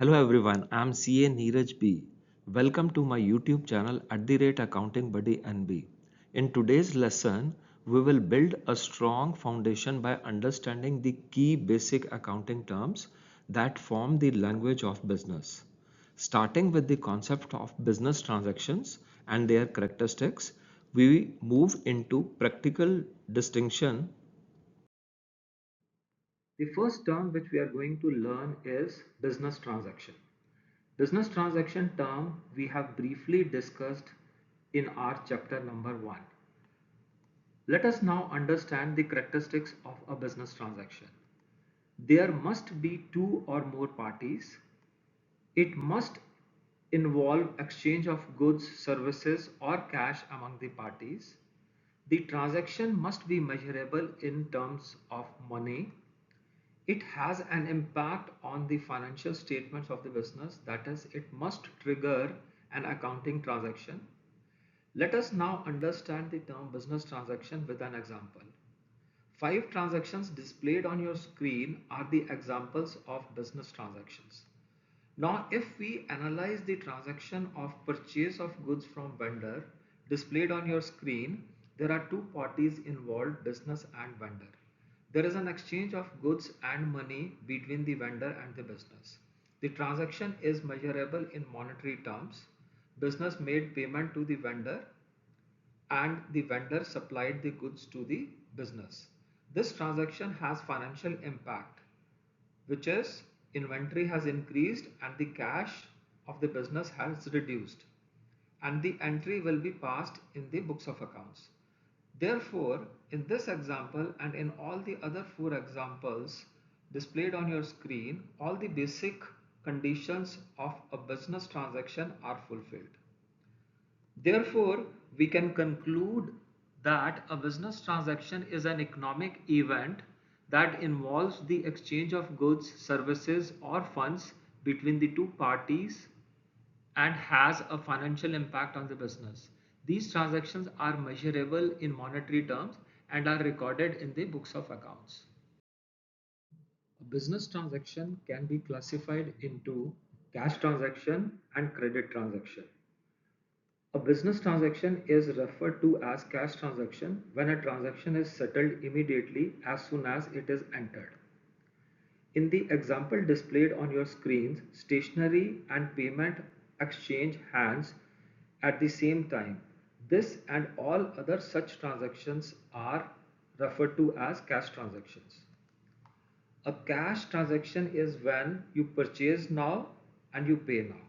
Hello everyone, I'm CA Neeraj B. Welcome to my YouTube channel Accounting Buddy NB. In today's lesson, we will build a strong foundation by understanding the key basic accounting terms that form the language of business. Starting with the concept of business transactions and their characteristics, we move into practical distinction. The first term which we are going to learn is business transaction. Business transaction term we have briefly discussed in our chapter number 1. Let us now understand the characteristics of a business transaction. There must be two or more parties. It must involve exchange of goods, services or cash among the parties. The transaction must be measurable in terms of money. It has an impact on the financial statements of the business, that is, it must trigger an accounting transaction. Let us now understand the term business transaction with an example. 5 transactions displayed on your screen are the examples of business transactions. Now, if we analyze the transaction of purchase of goods from vendor displayed on your screen, there are two parties involved, business and vendor. There is an exchange of goods and money between the vendor and the business. The transaction is measurable in monetary terms. Business made payment to the vendor and the vendor supplied the goods to the business. This transaction has financial impact, which is inventory has increased and the cash of the business has reduced, and the entry will be passed in the books of accounts. Therefore, in this example and in all the other 4 examples displayed on your screen, all the basic conditions of a business transaction are fulfilled. Therefore, we can conclude that a business transaction is an economic event that involves the exchange of goods, services, or funds between the two parties and has a financial impact on the business. These transactions are measurable in monetary terms and are recorded in the books of accounts. A business transaction can be classified into cash transaction and credit transaction. A business transaction is referred to as cash transaction when a transaction is settled immediately as soon as it is entered. In the example displayed on your screens, stationery and payment exchange hands at the same time. This and all other such transactions are referred to as cash transactions. A cash transaction is when you purchase now and you pay now.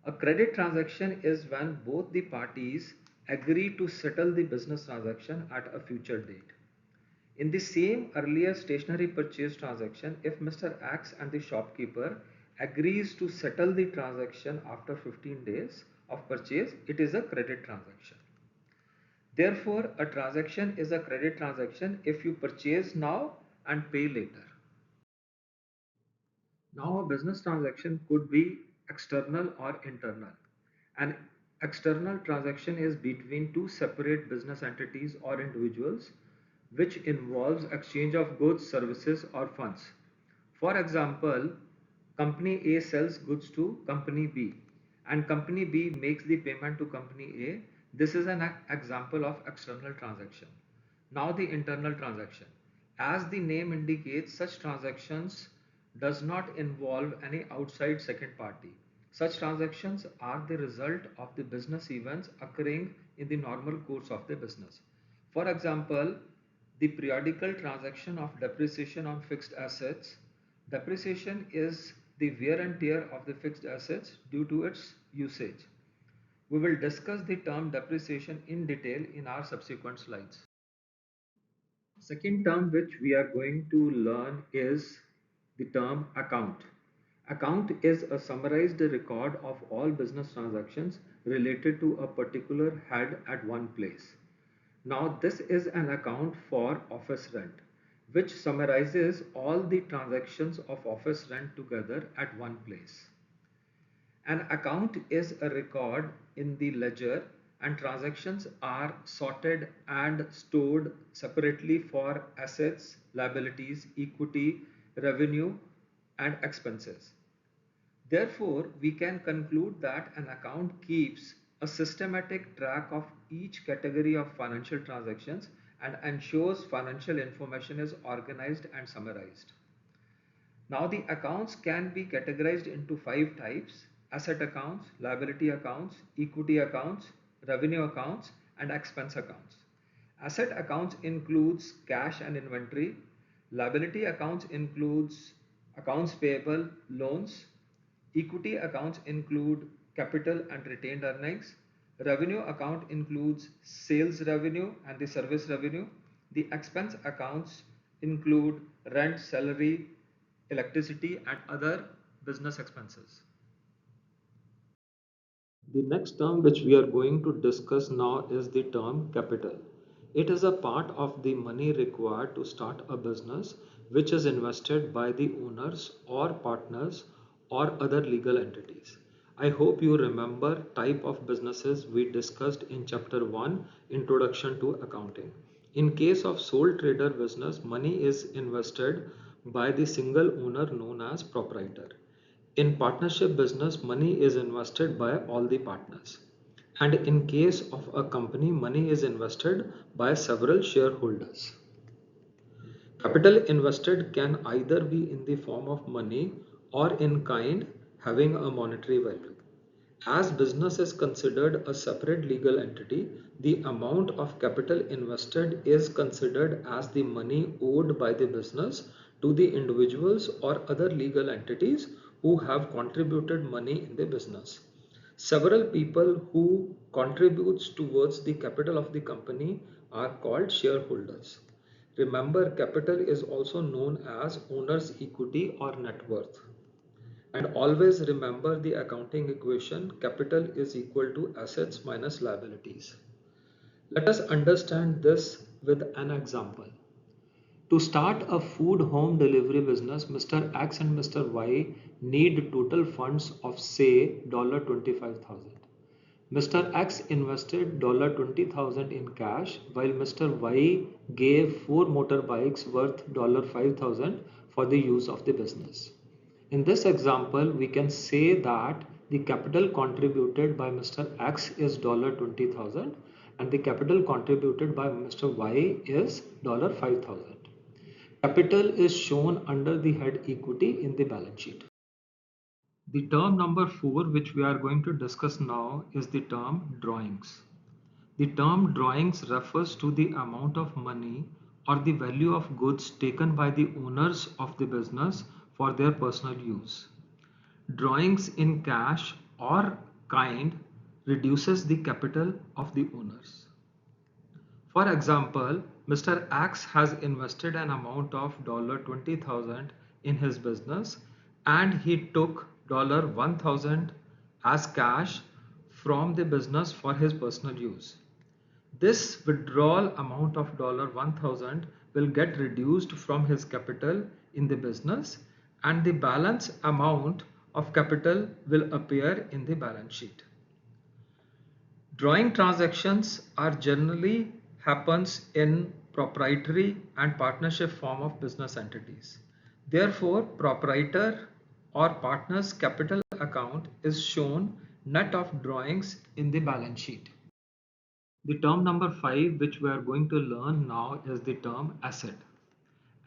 A credit transaction is when both the parties agree to settle the business transaction at a future date. In the same earlier stationery purchase transaction, if Mr. X and the shopkeeper agrees to settle the transaction after 15 days of purchase, it is a credit transaction. Therefore, a transaction is a credit transaction if you purchase now and pay later. Now, a business transaction could be external or internal. An external transaction is between two separate business entities or individuals which involves exchange of goods, services or funds. For example, company A sells goods to company B and company B makes the payment to company A. This is an example of external transaction. Now the internal transaction. As the name indicates, such transactions does not involve any outside second party. Such transactions are the result of the business events occurring in the normal course of the business. For example, the periodical transaction of depreciation on fixed assets. Depreciation is the wear and tear of the fixed assets due to its usage. We will discuss the term depreciation in detail in our subsequent slides. Second term which we are going to learn is the term account. Account is a summarized record of all business transactions related to a particular head at one place. Now this is an account for office rent, which summarizes all the transactions of office rent together at one place. An account is a record in the ledger and transactions are sorted and stored separately for assets, liabilities, equity, revenue and expenses. Therefore, we can conclude that an account keeps a systematic track of each category of financial transactions and ensures financial information is organized and summarized. Now the accounts can be categorized into five types: asset accounts, liability accounts, equity accounts, revenue accounts, and expense accounts. Asset accounts includes cash and inventory. Liability accounts includes accounts payable, loans. Equity accounts include capital and retained earnings. Revenue account includes sales revenue and the service revenue. The expense accounts include rent, salary, electricity, and other business expenses. The next term which we are going to discuss now is the term capital. It is a part of the money required to start a business which is invested by the owners or partners or other legal entities. I hope you remember type of businesses we discussed in chapter 1, Introduction to Accounting. In case of sole trader business, money is invested by the single owner known as proprietor. In partnership business, money is invested by all the partners. And in case of a company, money is invested by several shareholders. Capital invested can either be in the form of money or in kind, having a monetary value. As business is considered a separate legal entity, the amount of capital invested is considered as the money owed by the business to the individuals or other legal entities who have contributed money in the business. Several people who contributes towards the capital of the company are called shareholders. Remember, capital is also known as owner's equity or net worth. And always remember the accounting equation: capital is equal to assets minus liabilities. Let us understand this with an example. To start a food home delivery business, Mr. X and Mr. Y need total funds of say $25,000. Mr. X invested $20,000 in cash while Mr. Y gave 4 motorbikes worth $5,000 for the use of the business. In this example, we can say that the capital contributed by Mr. X is $20,000 and the capital contributed by Mr. Y is $5,000. Capital is shown under the head equity in the balance sheet. The term number 4 which we are going to discuss now is the term drawings. The term drawings refers to the amount of money or the value of goods taken by the owners of the business for their personal use. Drawings in cash or kind reduces the capital of the owners. For example, Mr. X has invested an amount of $20,000 in his business and he took $1,000 as cash from the business for his personal use. This withdrawal amount of $1,000 will get reduced from his capital in the business and the balance amount of capital will appear in the balance sheet. Drawing transactions are generally happens in proprietary and partnership form of business entities. Therefore, proprietor or partner's capital account is shown net of drawings in the balance sheet. The term number 5 which we are going to learn now is the term asset.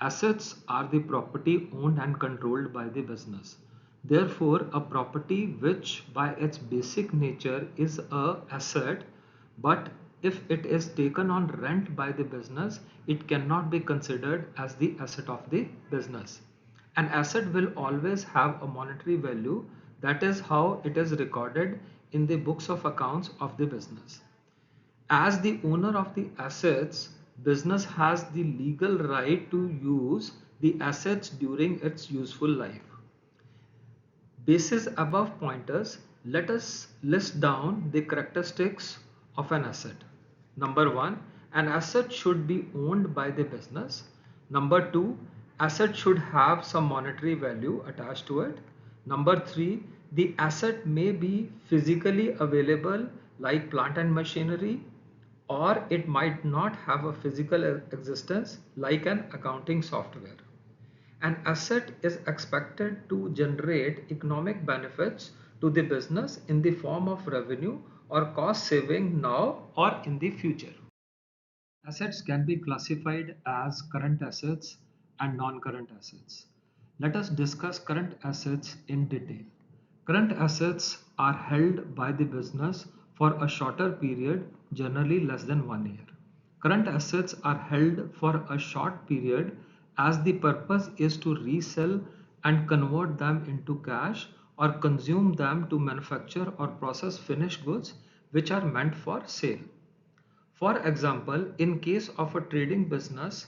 Assets are the property owned and controlled by the business. Therefore, a property which by its basic nature is a asset, but if it is taken on rent by the business, it cannot be considered as the asset of the business. An asset will always have a monetary value. That is how it is recorded in the books of accounts of the business. As the owner of the assets, business has the legal right to use the assets during its useful life. Basis above pointers, let us list down the characteristics of an asset. Number 1, an asset should be owned by the business. Number 2, asset should have some monetary value attached to it. Number 3, the asset may be physically available like plant and machinery, or it might not have a physical existence like an accounting software. An asset is expected to generate economic benefits to the business in the form of revenue or cost saving now or in the future. Assets can be classified as current assets and non-current assets. Let us discuss current assets in detail. Current assets are held by the business for a shorter period, generally less than 1 year. Current assets are held for a short period as the purpose is to resell and convert them into cash or consume them to manufacture or process finished goods which are meant for sale. For example, in case of a trading business,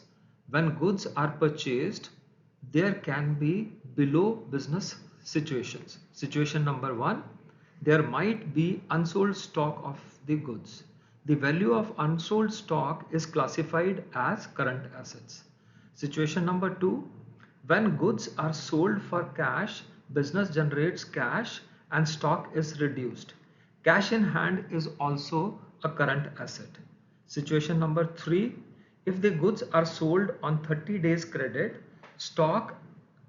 when goods are purchased, there can be below business situations. Situation number one, there might be unsold stock of the goods. The value of unsold stock is classified as current assets. Situation number two, when goods are sold for cash, business generates cash and stock is reduced. Cash in hand is also a current asset. Situation number three, if the goods are sold on 30 days credit, stock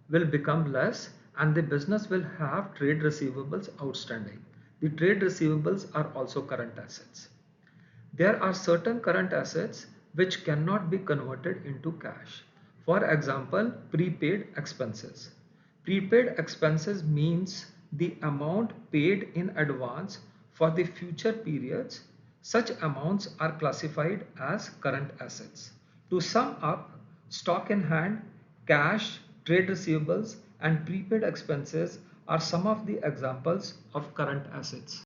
will become less and the business will have trade receivables outstanding. The trade receivables are also current assets. There are certain current assets which cannot be converted into cash. For example, prepaid expenses. Prepaid expenses means the amount paid in advance for the future periods. Such amounts are classified as current assets. To sum up, stock in hand, cash, trade receivables, and prepaid expenses are some of the examples of current assets.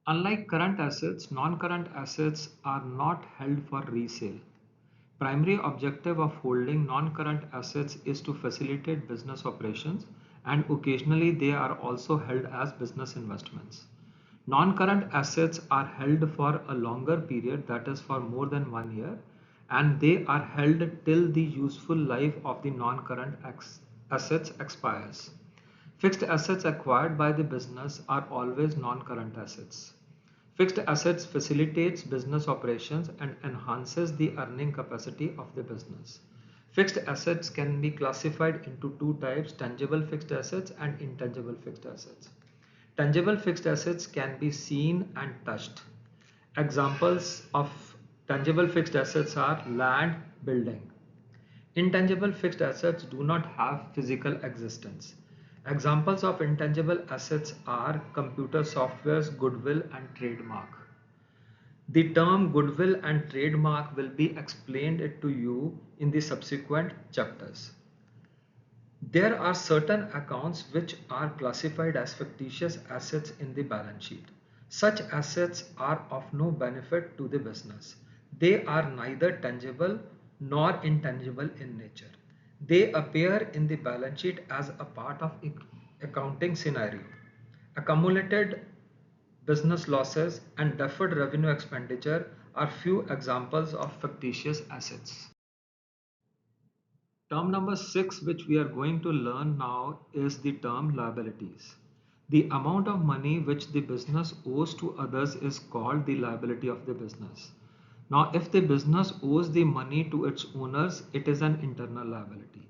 Unlike current assets, non-current assets are not held for resale. Primary objective of holding non-current assets is to facilitate business operations, and occasionally they are also held as business investments. Non-current assets are held for a longer period, that is for more than 1 year, and they are held till the useful life of the non-current assets expires. Fixed assets acquired by the business are always non-current assets. Fixed assets facilitates business operations and enhances the earning capacity of the business. Fixed assets can be classified into two types: tangible fixed assets and intangible fixed assets. Tangible fixed assets can be seen and touched. Examples of tangible fixed assets are land, building. Intangible fixed assets do not have physical existence. Examples of intangible assets are computer softwares, goodwill, and trademark. The term goodwill and trademark will be explained to you in the subsequent chapters. There are certain accounts which are classified as fictitious assets in the balance sheet. Such assets are of no benefit to the business. They are neither tangible nor intangible in nature. They appear in the balance sheet as a part of accounting scenario. Accumulated business losses and deferred revenue expenditure are few examples of fictitious assets. Term number 6, which we are going to learn now, is the term liabilities. The amount of money which the business owes to others is called the liability of the business. Now, if the business owes the money to its owners, it is an internal liability,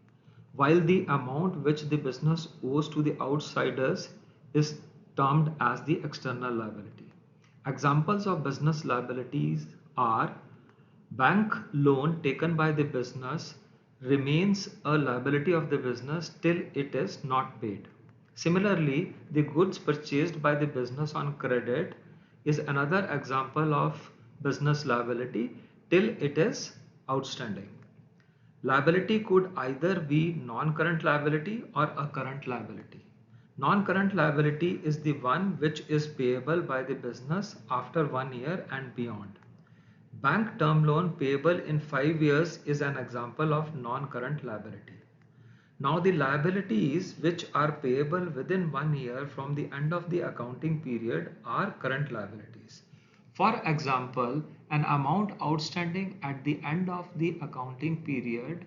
while the amount which the business owes to the outsiders is termed as the external liability. Examples of business liabilities are: bank loan taken by the business remains a liability of the business till it is not paid. Similarly, the goods purchased by the business on credit is another example of business liability till it is outstanding. Liability could either be non-current liability or a current liability. Non-current liability is the one which is payable by the business after 1 year and beyond. Bank term loan payable in 5 years is an example of non-current liability. Now the liabilities which are payable within 1 year from the end of the accounting period are current liabilities. For example, an amount outstanding at the end of the accounting period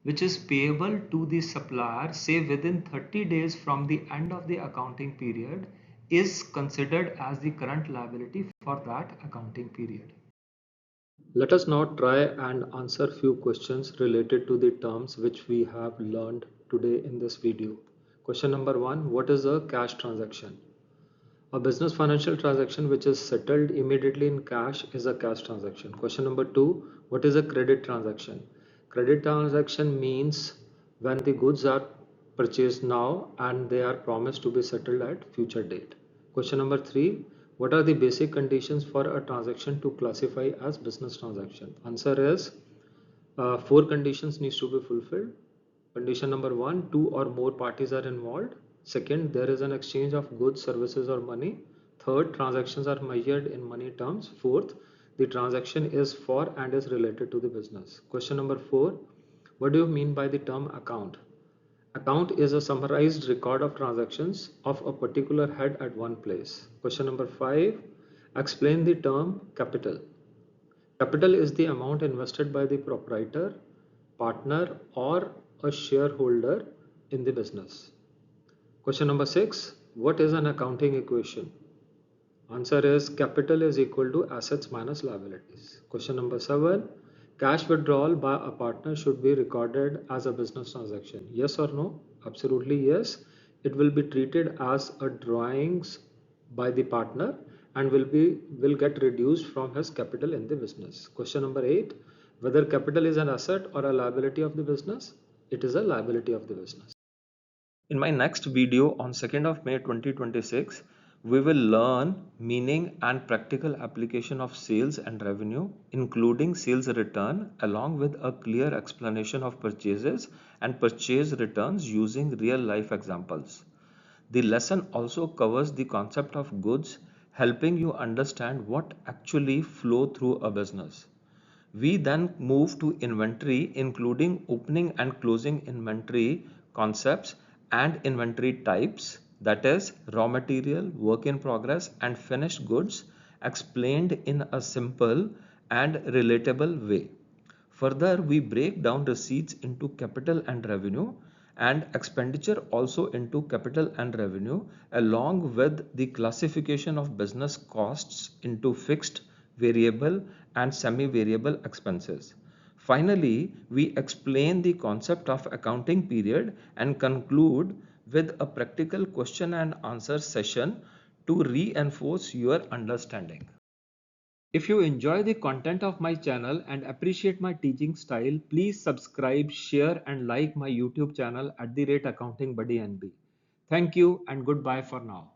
which is payable to the supplier, say within 30 days from the end of the accounting period, is considered as the current liability for that accounting period. Let us now try and answer few questions related to the terms which we have learned today in this video. Question number 1, what is a cash transaction? A business financial transaction which is settled immediately in cash is a cash transaction. Question number 2, what is a credit transaction? Credit transaction means when the goods are purchased now and they are promised to be settled at future date. Question number 3, what are the basic conditions for a transaction to classify as business transaction? Answer is four conditions needs to be fulfilled. Condition number 1, two or more parties are involved. Second, there is an exchange of goods, services or money. Third, transactions are measured in money terms. Fourth, the transaction is for and is related to the business. Question number 4, what do you mean by the term account? Account is a summarized record of transactions of a particular head at one place. Question number 5, explain the term capital. Capital is the amount invested by the proprietor, partner, or a shareholder in the business. Question number 6, what is an accounting equation? Answer is capital is equal to assets minus liabilities. Question number 7, cash withdrawal by a partner should be recorded as a business transaction. Yes or no? Absolutely yes. It will be treated as a drawings by the partner and will get reduced from his capital in the business. Question number 8, whether capital is an asset or a liability of the business? It is a liability of the business. In my next video on 2nd of May 2026, we will learn meaning and practical application of sales and revenue, including sales return, along with a clear explanation of purchases and purchase returns using real life examples. The lesson also covers the concept of goods, helping you understand what actually flow through a business. We then move to inventory, including opening and closing inventory concepts and inventory types, that is, raw material, work in progress, and finished goods, explained in a simple and relatable way. Further, we break down receipts into capital and revenue, and expenditure also into capital and revenue, along with the classification of business costs into fixed, variable, and semi-variable expenses. Finally, we explain the concept of accounting period and conclude with a practical question and answer session to reinforce your understanding. If you enjoy the content of my channel and appreciate my teaching style, please subscribe, share and like my YouTube channel @AccountingBuddyNB. Thank you and goodbye for now.